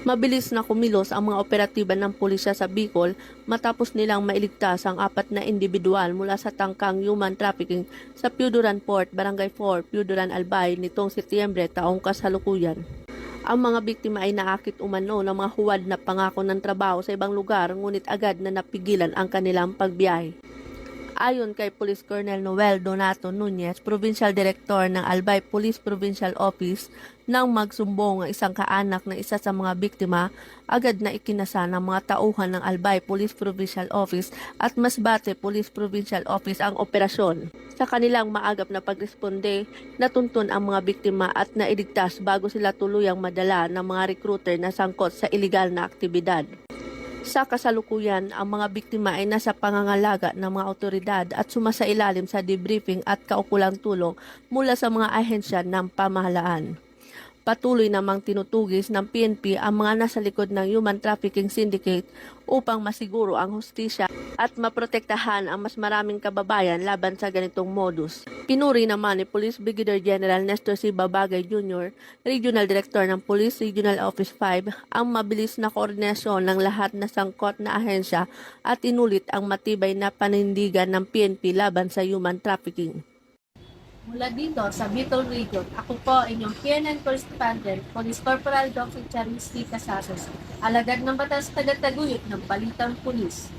Mabilis na kumilos ang mga operatiba ng pulisya sa Bicol matapos nilang mailigtas ang 4 na individual mula sa tangkang human trafficking sa Piuduran Port, Barangay 4, Piuduran, Albay nitong Setyembre taong kasalukuyan. Ang mga biktima ay naakit umano ng mga huwad na pangako ng trabaho sa ibang lugar ngunit agad na napigilan ang kanilang pagbiyahe. Ayon kay Police Colonel Noel Donato Nunez, Provincial Director ng Albay Police Provincial Office, nang magsumbong ang isang kaanak ng isa sa mga biktima, agad na ikinasa ng mga tauhan ng Albay Police Provincial Office at Masbate Police Provincial Office ang operasyon. Sa kanilang maagap na pagresponde, natuntun ang mga biktima at nailigtas bago sila tuluyang madala ng mga recruiter na sangkot sa iligal na aktibidad. Sa kasalukuyan, ang mga biktima ay nasa pangangalaga ng mga otoridad at sumasailalim sa debriefing at kaukulang tulong mula sa mga ahensya ng pamahalaan. Patuloy namang tinutugis ng PNP ang mga nasa likod ng human trafficking syndicate upang masiguro ang hustisya at maprotektahan ang mas maraming kababayan laban sa ganitong modus. Pinuri naman ni Police Brigadier General Nestor C. Babagay Jr., Regional Director ng Police Regional Office 5, ang mabilis na koordinasyon ng lahat na sangkot na ahensya at inulit ang matibay na panindigan ng PNP laban sa human trafficking. Mula dito sa Bicol Region, ako po inyong PNN Correspondent, Police Corporal Dr. Charis T. Casasos, alagad ng batas tagataguyod ng Balitang Pulis.